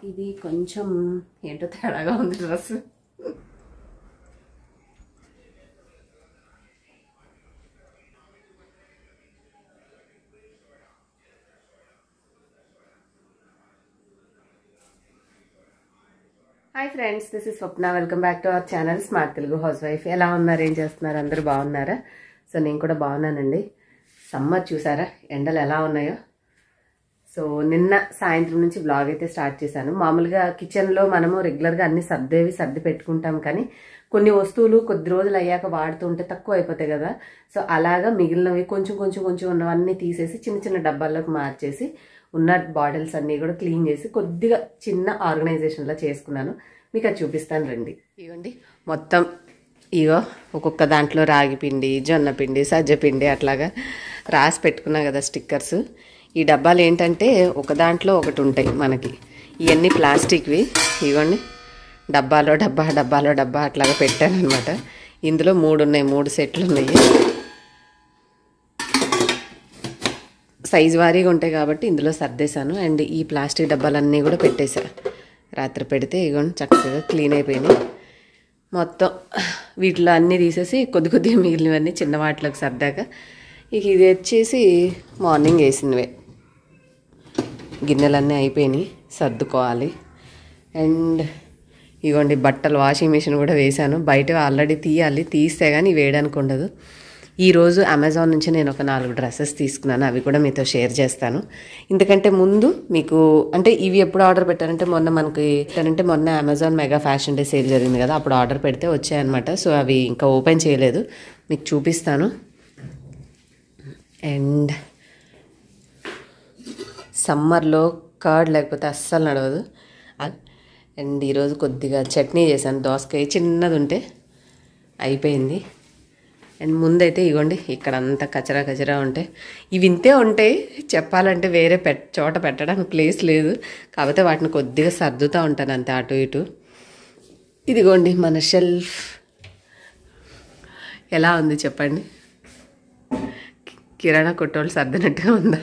ఇది కొంచెం ఏంటో తేడాగా ఉంది dress. Hi friends, this is Swapna. Welcome back to our channel smart Telugu house wife. ఎలా ఉన్నారు, ఏం చేస్తున్నారు? అందరూ బాగున్నారా? సో నేను కూడా బాగున్నానండి. సమ్మర్ చూసారా ఎండలు ఎలా ఉన్నాయో. సో నిన్న సాయంత్రం నుంచి బ్లాగ్ అయితే స్టార్ట్ చేశాను. మామూలుగా కిచెన్లో మనము రెగ్యులర్గా అన్ని సర్ది పెట్టుకుంటాం, కానీ కొన్ని వస్తువులు కొద్ది రోజులు అయ్యాక వాడుతుంటే తక్కువ అయిపోతాయి కదా. సో అలాగా మిగిలినవి కొంచెం ఉన్నవన్నీ తీసేసి చిన్న చిన్న డబ్బాల్లోకి మార్చేసి ఉన్న బాటిల్స్ అన్నీ కూడా క్లీన్ చేసి కొద్దిగా చిన్న ఆర్గనైజేషన్లో చేసుకున్నాను. మీకు అది చూపిస్తాను రండి. ఇవ్వండి మొత్తం ఇగో ఒక్కొక్క దాంట్లో రాగి పిండి, జొన్న పిండి, సజ్జ పిండి అట్లాగా రాసి పెట్టుకున్నా కదా స్టిక్కర్స్. ఈ డబ్బాలు ఏంటంటే ఒక దాంట్లో ఒకటి ఉంటాయి మనకి. ఇవన్నీ ప్లాస్టిక్వి. ఇవ్వండి డబ్బాలో అట్లాగా పెట్టాను అనమాట. ఇందులో 3 ఉన్నాయి, 3 సెట్లు ఉన్నాయి. సైజు వారీగా ఉంటాయి కాబట్టి ఇందులో సర్దేశాను. అండ్ ఈ ప్లాస్టిక్ డబ్బాలన్నీ కూడా పెట్టేశా. రాత్రి పెడితే ఇగోండి చక్కగా క్లీన్ అయిపోయినాయి. మొత్తం వీటిలో అన్నీ తీసేసి కొద్దిగా మిగిలినవన్నీ చిన్న వాటిలోకి సర్దాక ఇక ఇది వచ్చేసి మార్నింగ్ వేసినవే. గిన్నెలన్నీ అయిపోయినాయి, సర్దుకోవాలి. అండ్ ఇగోండి బట్టలు వాషింగ్ మిషన్ కూడా వేశాను. బయట ఆల్రెడీ తీయాలి, తీస్తే కానీ వేయడానికి ఉండదు. ఈరోజు అమెజాన్ నుంచి నేను ఒక 4 డ్రెస్సెస్ తీసుకున్నాను. అవి కూడా మీతో షేర్ చేస్తాను. ఇంతకంటే ముందు మీకు అంటే ఇవి ఎప్పుడు ఆర్డర్ పెట్టారంటే మొన్న Amazon mega fashion day sale జరిగింది కదా, అప్పుడు ఆర్డర్ పెడితే వచ్చాయన్నమాట. సో అవి ఇంకా ఓపెన్ చేయలేదు, మీకు చూపిస్తాను. అండ్ సమ్మర్లో కర్డ్ లేకపోతే అస్సలు నడవదు. అండ్ ఈరోజు కొద్దిగా చట్నీ చేశాను. దోసకాయ చిన్నది ఉంటే అయిపోయింది. అండ్ ముందైతే ఇగోండి ఇక్కడ అంతా కచరా ఉంటే ఇవి ఇంతే ఉంటాయి. చెప్పాలంటే వేరే చోట పెట్టడానికి ప్లేస్ లేదు, కాకపోతే వాటిని కొద్దిగా సర్దుతూ ఉంటాను అంతే అటు ఇటు. ఇదిగోండి మన షెల్ఫ్ ఎలా ఉంది చెప్పండి. కిరాణా కొట్టోళ్ళు సర్దినట్టుగా ఉందా?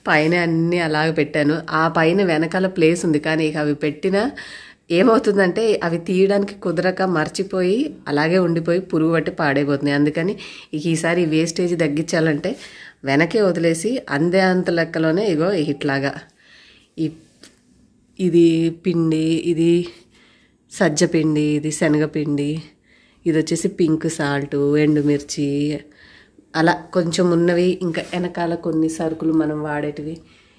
పైన అన్నీ అలాగే పెట్టాను. ఆ పైన వెనకాల ప్లేస్ ఉంది, కానీ ఇక అవి పెట్టినా ఏమవుతుందంటే అవి తీయడానికి కుదరక మర్చిపోయి అలాగే ఉండిపోయి పురుగు పట్టి పాడైపోతున్నాయి. అందుకని ఈసారి వేస్టేజ్ తగ్గించాలంటే వెనకే వదిలేసి అంత లెక్కలోనే ఇగో ఇట్లాగా ఇది పిండి, ఇది సజ్జ పిండి, ఇది శనగపిండి, ఇది వచ్చేసి పింక్ సాల్టు, ఎండుమిర్చి, అలా కొంచెం ఉన్నవి. ఇంకా వెనకాల కొన్ని సరుకులు మనం వాడేటివి.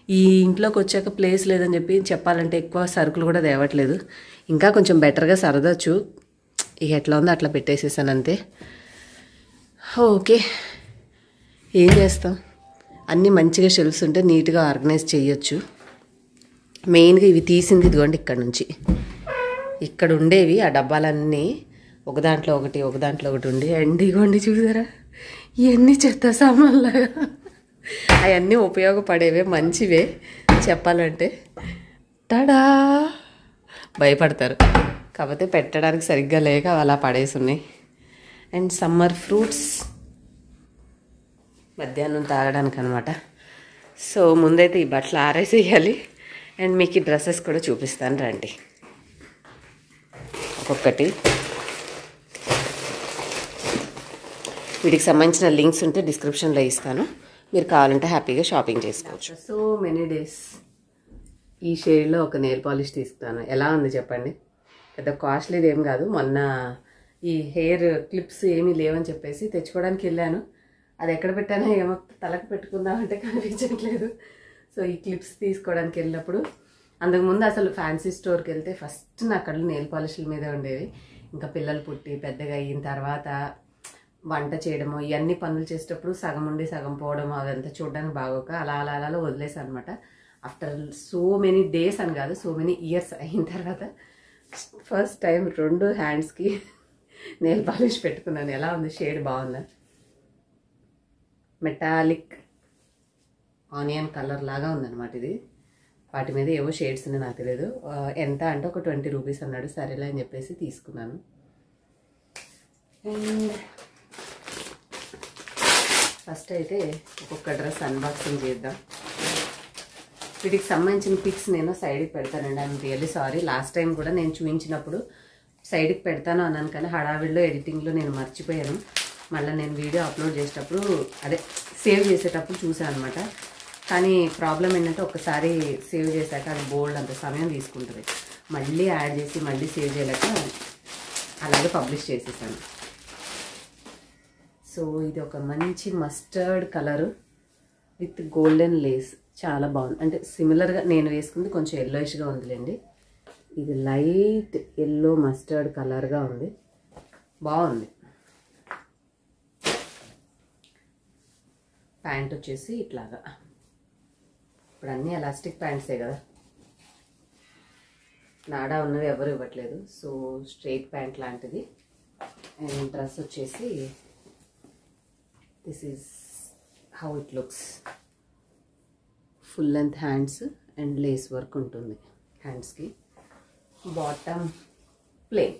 ఈ ఇంట్లోకి వచ్చాక ప్లేస్ లేదని చెప్పాలంటే ఎక్కువ సరుకులు కూడా తేవట్లేదు. ఇంకా కొంచెం బెటర్గా సరదచ్చు. ఇక ఎట్లా ఉందో అట్లా పెట్టేసేసాను అంతే. ఓకే, ఏం చేస్తాం, అన్నీ మంచిగా షెల్ఫ్స్ ఉంటే నీట్గా ఆర్గనైజ్ చేయొచ్చు. మెయిన్గా ఇవి తీసింది ఇదిగోండి ఇక్కడ నుంచి. ఇక్కడ ఉండేవి ఆ డబ్బాలన్నీ ఒక దాంట్లో ఒకటి ఉండి. అండ్ ఇగోండి చూసారా ఇవన్నీ చెత్త సామాన్లాగా. అవన్నీ ఉపయోగపడేవే, మంచివే చెప్పాలంటే. టడా భయపడతారు, కాకపోతే పెట్టడానికి సరిగ్గా లేక అలా పడేసి ఉన్నాయి. అండ్ సమ్మర్ ఫ్రూట్స్ మధ్యాహ్నం తాగడానికి అనమాట. సో ముందైతే ఈ బట్టలు ఆరేసేయాలి. అండ్ మీకు ఈ డ్రెస్సెస్ కూడా చూపిస్తాను రండి. ఒక్కొక్కటి వీటికి సంబంధించిన లింక్స్ ఉంటే డిస్క్రిప్షన్లో ఇస్తాను, మీరు కావాలంటే హ్యాపీగా షాపింగ్ చేసుకోవచ్చు. సో మెనీ డేస్ ఈ షేడ్లో ఒక నెయిల్ పాలిష్ తీసుకున్నాను. ఎలా ఉంది చెప్పండి? పెద్ద కాస్ట్లీది ఏం కాదు. మొన్న ఈ హెయిర్ క్లిప్స్ ఏమీ లేవని చెప్పేసి తెచ్చుకోవడానికి వెళ్ళాను. అది ఎక్కడ పెట్టానో ఏమో తలకు పెట్టుకుందామంటే కనిపించట్లేదు. సో ఈ క్లిప్స్ తీసుకోవడానికి వెళ్ళినప్పుడు అంతకుముందు అసలు ఫ్యాన్సీ స్టోర్కి వెళ్తే ఫస్ట్ నా కళ్ళు నెయిల్ పాలిష్ల మీదే ఉండేవి. ఇంకా పిల్లలు పుట్టి పెద్దగా అయిన తర్వాత వంట చేయడము ఇవన్నీ పనులు చేసేటప్పుడు సగం ఉండి సగం పోవడము అదంతా చూడడానికి బాగోక అలా వదిలేసాను అనమాట. ఆఫ్టర్ సో మెనీ డేస్ అని కాదు, సో మెనీ ఇయర్స్ అయిన తర్వాత ఫస్ట్ టైం 2 హ్యాండ్స్కి నెయిల్ పాలిష్ పెట్టుకున్నాను. ఎలా ఉంది? షేడ్ బాగుందా? మెటాలిక్ ఆనియన్ కలర్ లాగా ఉందన్నమాట ఇది. వాటి మీద ఏవో షేడ్స్ ఉన్నాయి, నాకు తెలియదు. ఎంత అంటే ఒక 20 రూపీస్ అన్నాడు. సరేలే అని చెప్పేసి తీసుకున్నాను. అండ్ ఫస్ట్ అయితే ఒక్కొక్క డ్రెస్ అన్బాక్సింగ్ చేద్దాం. వీటికి సంబంధించిన పిక్స్ నేను సైడ్కి పెడతానండి. I'm really sorry. Last time కూడా నేను చూపించినప్పుడు సైడ్కి పెడతాను అన్నాను, కానీ హడావిడిలో ఎడిటింగ్లో నేను మర్చిపోయాను. మళ్ళీ నేను వీడియో అప్లోడ్ చేసేటప్పుడు అదే సేవ్ చేసేటప్పుడు చూసాను అనమాట. కానీ ప్రాబ్లం ఏంటంటే ఒక్కసారి సేవ్ చేశాక అది బోల్డ్ అంత సమయం తీసుకుంటుంది. మళ్ళీ యాడ్ చేసి మళ్ళీ సేవ్ చేయలేక అలాగే పబ్లిష్ చేసేసాను. సో ఇది ఒక మంచి mustard colour with golden Lay's, చాలా బాగుంది. అంటే సిమిలర్గా నేను వేసుకుంది కొంచెం ఎల్లోయిష్గా ఉందిలేండి. ఇది లైట్ ఎల్లో మస్టర్డ్ కలర్గా ఉంది, బాగుంది. ప్యాంట్ వచ్చేసి ఇట్లాగా, ఇప్పుడు అన్నీ ఎలాస్టిక్ ప్యాంట్సే కదా, నాడా ఉన్నవి ఎవరు ఇవ్వట్లేదు. సో స్ట్రైట్ ప్యాంట్ లాంటిది. అండ్ డ్రెస్ వచ్చేసి this is how it looks. Full length hands and lace work ఉంటుంది హ్యాండ్స్కి. Bottom plain,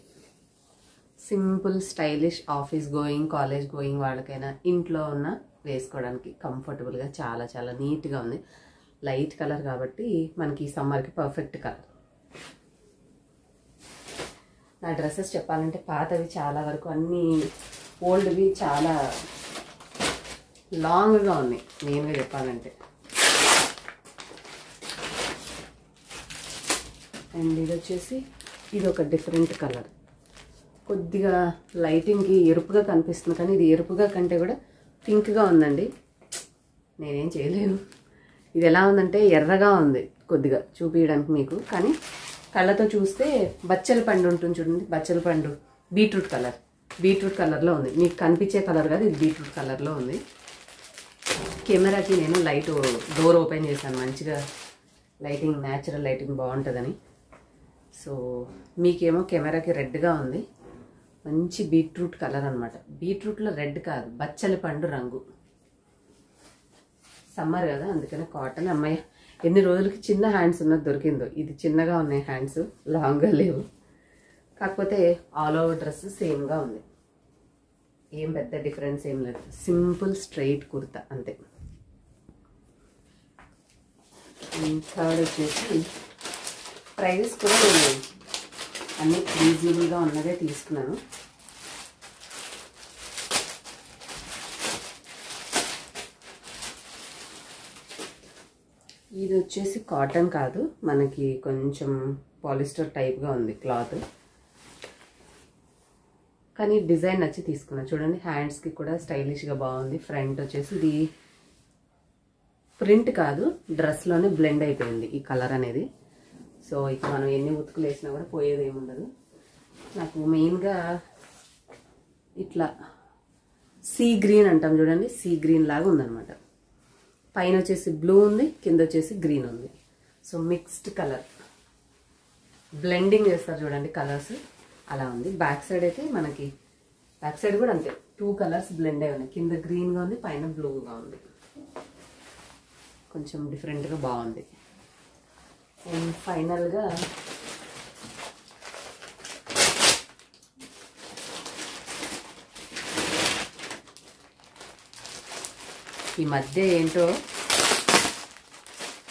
simple stylish office going college going వాళ్ళకైనా ఇంట్లో ఉన్న వేసుకోవడానికి కంఫర్టబుల్గా చాలా చాలా నీట్గా ఉంది. లైట్ కలర్ కాబట్టి మనకి సమ్మర్కి పర్ఫెక్ట్ కలర్. నా డ్రెస్సెస్ చెప్పాలంటే పాతవి చాలా వరకు, అన్నీ ఓల్డ్వి చాలా లాంగ్గా ఉన్నాయి మెయిన్గా చెప్పాలంటే. అండ్ ఇది వచ్చేసి ఇది ఒక డిఫరెంట్ కలర్, కొద్దిగా లైటింగ్కి ఎరుపుగా కనిపిస్తుంది, కానీ ఇది ఎరుపుగా కంటే కూడా పింక్గా ఉందండి. నేనేం చేయలేను. ఇది ఎలా ఉందంటే ఎర్రగా ఉంది కొద్దిగా చూపించడానికి మీకు, కానీ కళ్ళతో చూస్తే బచ్చల పండు ఉంటుంది చూడండి, బచ్చల పండు బీట్రూట్ కలర్లో ఉంది. మీకు కనిపించే కలర్ కాదు, ఇది బీట్రూట్ కలర్లో ఉంది. కెమెరాకి నేను లైట్ డోర్ ఓపెన్ చేశాను, మంచిగా లైటింగ్ న్యాచురల్ లైటింగ్ బాగుంటుందని. సో మీకేమో కెమెరాకి రెడ్గా ఉంది, మంచి బీట్రూట్ కలర్ అనమాట. బీట్రూట్లో రెడ్ కాదు, బచ్చల పండు రంగు. సమ్మర్ కదా అందుకనే కాటన్. అమ్మాయి ఎన్ని రోజులకి చిన్న హ్యాండ్స్ ఉన్నది దొరికిందో. ఇది చిన్నగా ఉన్నాయి హ్యాండ్స్, లాంగ్గా లేవు. కాకపోతే ఆల్ ఓవర్ డ్రెస్ సేమ్గా ఉంది, ఏం పెద్ద డిఫరెన్స్ ఏం లేదు. సింపుల్ స్ట్రైట్ కుర్తా అంతే. థర్డ్ వచ్చేసి ప్రైజెస్ కూడా నేను అన్నీ రీజనబుల్గా ఉన్నదే తీసుకున్నాను. ఇది వచ్చేసి కాటన్ కాదు, మనకి కొంచెం పాలిస్టర్ టైప్గా ఉంది క్లాత్, కానీ డిజైన్ నచ్చి తీసుకున్నాను. చూడండి హ్యాండ్స్కి కూడా స్టైలిష్గా బాగుంది. ఫ్రంట్ వచ్చేసి ఇది ప్రింట్ కాదు, డ్రెస్లోనే బ్లెండ్ అయిపోయింది ఈ కలర్ అనేది. సో ఇక మనం ఎన్ని ఉతుకులు వేసినా కూడా పోయేది ఏముండదు. నాకు మెయిన్గా ఇట్లా సీ గ్రీన్ అంటాం చూడండి, సీ గ్రీన్ లాగా ఉందన్నమాట. పైన వచ్చేసి బ్లూ ఉంది, కింద వచ్చేసి గ్రీన్ ఉంది. సో మిక్స్డ్ కలర్, బ్లెండింగ్ చేస్తారు చూడండి కలర్స్, అలా ఉంది. బ్యాక్ సైడ్ అయితే మనకి బ్యాక్ సైడ్ కూడా అంతే, 2 కలర్స్ బ్లెండ్ అయి ఉన్నాయి. కింద గ్రీన్గా ఉంది, పైన బ్లూగా ఉంది. కొంచెం డిఫరెంట్గా బాగుంది. అండ్ ఫైనల్గా ఈ మధ్య ఏంటో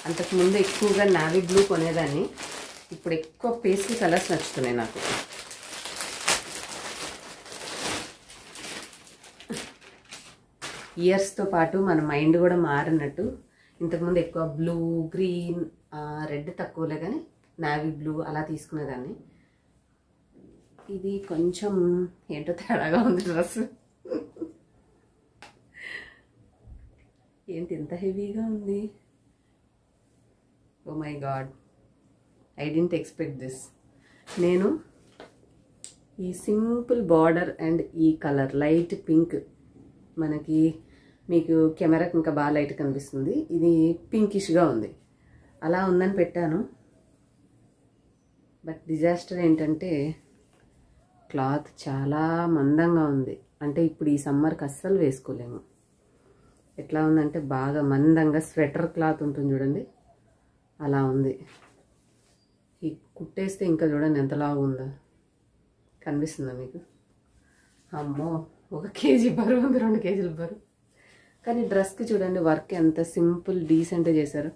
అంతకుముందు ఎక్కువగా నావీ బ్లూ కొనేదాన్ని, ఇప్పుడు ఎక్కువ పేస్టల్ కలర్స్ నచ్చుతున్నాయి నాకు. ఇయర్స్తో పాటు మన మైండ్ కూడా మారినట్టు, ఇంతకుముందు ఎక్కువ బ్లూ గ్రీన్ రెడ్ తక్కువలే, కానీ నావీ బ్లూ అలా తీసుకునేదాన్ని. ఇది కొంచెం ఏంటో తేడాగా ఉంది డ్రెస్. ఏంటి ఎంత హెవీగా ఉంది, oh my god, I didn't expect this. నేను ఈ సింపుల్ బార్డర్ అండ్ ఈ కలర్ లైట్ పింక్, మనకి మీకు కెమెరాకి ఇంకా బాగా లైట్ కనిపిస్తుంది, ఇది పింకిష్గా ఉంది, అలా ఉందని పెట్టాను. బట్ డిజాస్టర్ ఏంటంటే క్లాత్ చాలా మందంగా ఉంది. అంటే ఇప్పుడు ఈ సమ్మర్కి అస్సలు వేసుకోలేము. ఎట్లా ఉందంటే బాగా మందంగా స్వెటర్ క్లాత్ ఉంటుంది చూడండి, అలా ఉంది. ఈ కుట్టేస్తే ఇంకా చూడండి ఎంతలా ఉందో, కనిపిస్తుందా మీకు? అమ్మో, 1 కేజీ బరువు ఉంది, 2 కేజీల బరువు. కానీ డ్రెస్కి చూడండి వర్క్ ఎంత సింపుల్ డీసెంట్గా చేశారు.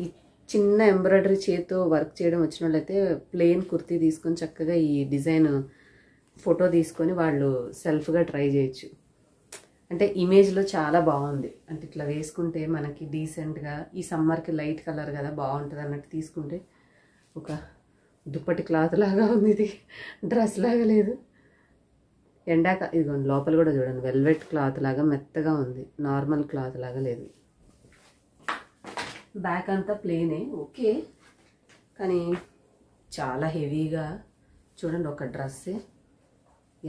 ఈ చిన్న ఎంబ్రాయిడరీ చేతితో వర్క్ చేయడం వచ్చిన వాళ్ళైతే ప్లెయిన్ కుర్తీ తీసుకొని చక్కగా ఈ డిజైన్ ఫోటో తీసుకొని వాళ్ళు సెల్ఫ్గా ట్రై చేయొచ్చు. అంటే ఇమేజ్లో చాలా బాగుంది. అంటే ఇట్లా వేసుకుంటే మనకి డీసెంట్గా, ఈ సమ్మర్కి లైట్ కలర్ కదా బాగుంటుంది అన్నట్టు తీసుకుంటే ఒక దుప్పటి క్లాత్ లాగా ఉంది. ఇది డ్రెస్ లాగా లేదు. ఇదిగోండి లోపల కూడా చూడండి, వెల్వెట్ క్లాత్ లాగా మెత్తగా ఉంది, నార్మల్ క్లాత్ లాగా లేదు. బ్యాక్ అంతా ప్లేనే ఓకే, కానీ చాలా హెవీగా చూడండి. ఒక డ్రెస్సే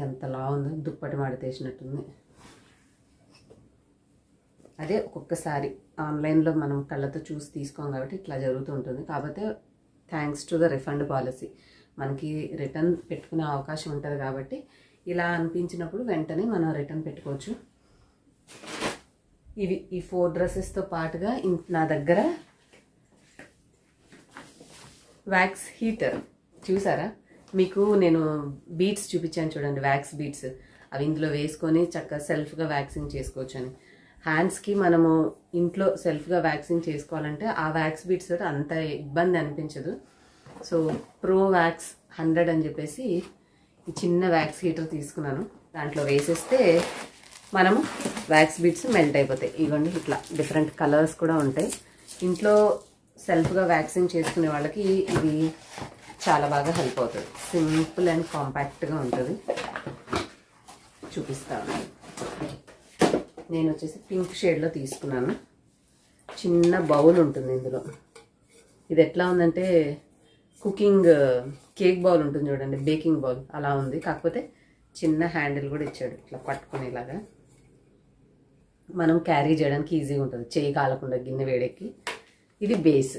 ఎంతలా ఉందో, దుప్పటి మడతేసినట్టుంది. అదే ఒక్కొక్కసారి ఆన్లైన్లో మనం కళ్ళతో చూసి తీసుకోం కాబట్టి ఇట్లా జరుగుతూ ఉంటుంది. కాకపోతే thanks to the refund policy మనకి రిటర్న్ పెట్టుకునే అవకాశం ఉంటుంది కాబట్టి ఇలా అనిపించినప్పుడు వెంటనే మనం రిటర్న్ పెట్టుకోవచ్చు. ఈ 4 డ్రెస్సెస్తో పాటుగా నా దగ్గర వ్యాక్స్ హీటర్ చూసారా, మీకు నేను బీడ్స్ చూపించాను చూడండి, వ్యాక్స్ బీడ్స్. అవి ఇందులో వేసుకొని చక్కగా సెల్ఫ్గా వ్యాక్సింగ్ చేసుకోవచ్చు అని. హ్యాండ్స్కి మనము ఇంట్లో సెల్ఫ్గా వ్యాక్సింగ్ చేసుకోవాలంటే ఆ వ్యాక్స్ బీడ్స్ తోటి అంత ఇబ్బంది అనిపించదు. సో ప్రో వ్యాక్స్ 100 అని చెప్పేసి ఈ చిన్న వ్యాక్స్ హీటర్ తీసుకున్నాను. దాంట్లో వేసేస్తే మనము వ్యాక్స్ బీడ్స్ మెల్ట్ అయిపోతాయి. ఇవ్వండి ఇట్లా డిఫరెంట్ కలర్స్ కూడా ఉంటాయి. ఇంట్లో సెల్ఫ్గా వ్యాక్సింగ్ చేసుకునే వాళ్ళకి ఇది చాలా బాగా హెల్ప్ అవుతుంది. సింపుల్ అండ్ కాంపాక్ట్గా ఉంటుంది. చూపిస్తాను. నేను వచ్చేసి పింక్ షేడ్లో తీసుకున్నాను. చిన్న బౌల్ ఉంటుంది ఇందులో. ఇది ఎట్లా ఉందంటే కుకింగ్ కేక్ బౌల్ ఉంటుంది చూడండి, బేకింగ్ బౌల్ అలా ఉంది. కాకపోతే చిన్న హ్యాండిల్ కూడా ఇచ్చాడు ఇట్లా పట్టుకునేలాగా. మనం క్యారీ చేయడానికి ఈజీగా ఉంటుంది, చేయి కాలకుండా గిన్నె వేడెక్కి. ఇది బేస్.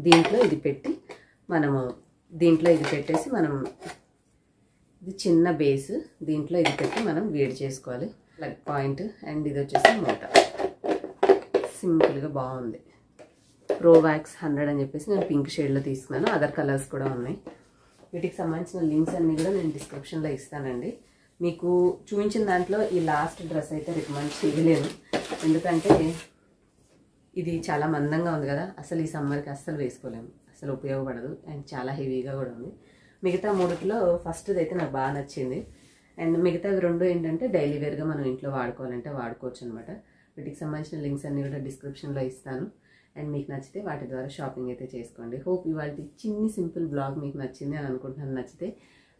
దీంట్లో ఇది పెట్టి మనము ఇది పెట్టేసి మనం ఇది చిన్న బేస్, దీంట్లో ఇది పెట్టి మనం వేడి చేసుకోవాలి. ప్లగ్ పాయింట్ అండ్ ఇది వచ్చేసి మూట. సింపుల్గా బాగుంది. ప్రో వ్యాక్స్ 100 అని చెప్పేసి నేను పింక్ షేడ్లో తీసుకున్నాను. అదర్ కలర్స్ కూడా ఉన్నాయి. వీటికి సంబంధించిన లింక్స్ అన్నీ కూడా నేను డిస్క్రిప్షన్లో ఇస్తానండి. మీకు చూపించిన దాంట్లో ఈ లాస్ట్ డ్రెస్ అయితే రికమెండ్ చేయలేను, ఎందుకంటే ఇది చాలా మందంగా ఉంది కదా, అసలు ఈ సమ్మర్కి అస్సలు వేసుకోలేము, అసలు ఉపయోగపడదు అండ్ చాలా హెవీగా కూడా ఉంది. మిగతా 3లో ఫస్ట్ది అయితే నాకు బాగా నచ్చింది. అండ్ మిగతావి 2 ఏంటంటే డైలీ వేర్గా మనం ఇంట్లో వాడుకోవాలంటే వాడుకోవచ్చు అనమాట. వీటికి సంబంధించిన లింక్స్ అన్నీ కూడా డిస్క్రిప్షన్లో ఇస్తాను. అండ్ మీకు నచ్చితే వాటి ద్వారా షాపింగ్ అయితే చేసుకోండి. హోప్ ఇవాళ చిన్ని సింపుల్ బ్లాగ్ మీకు నచ్చింది అని అనుకుంటున్నాను. నచ్చితే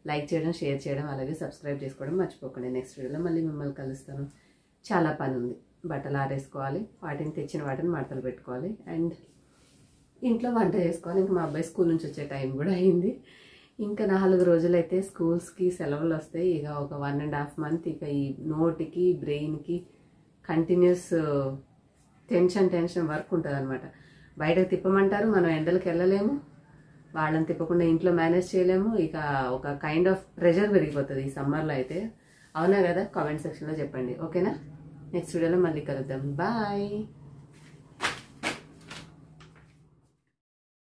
లైక్ చేయడం, షేర్ చేయడం, అలాగే సబ్స్క్రైబ్ చేసుకోవడం మర్చిపోకండి. నెక్స్ట్ వీడియోలో మళ్ళీ మిమ్మల్ని కలుస్తాను. చాలా పని ఉంది. బట్టలు ఆరేసుకోవాలి, వాటిని తెచ్చిన వాటిని మడతలు పెట్టుకోవాలి, అండ్ ఇంట్లో వంట చేసుకోవాలి. ఇంకా మా అబ్బాయి స్కూల్ నుంచి వచ్చే టైం కూడా అయింది. ఇంకా 4 రోజులైతే స్కూల్స్కి సెలవులు వస్తాయి. ఇక ఒక 1.5 month ఇక ఈ నోటికి బ్రెయిన్కి కంటిన్యూస్ టెన్షన్ వర్క్ ఉంటుంది అనమాట. బయటకు తిప్పమంటారు, మనం ఎండలకు వెళ్ళలేము, వాళ్ళని తిప్పకుండా ఇంట్లో మేనేజ్ చేయలేము. ఇక ఒక కైండ్ ఆఫ్ ప్రెషర్ పెరిగిపోతుంది ఈ సమ్మర్లో అయితే. అవునా కదా? కామెంట్ సెక్షన్లో చెప్పండి. ఓకేనా? నెక్స్ట్ వీడియోలో మళ్ళీ కలుద్దాం. బాయ్.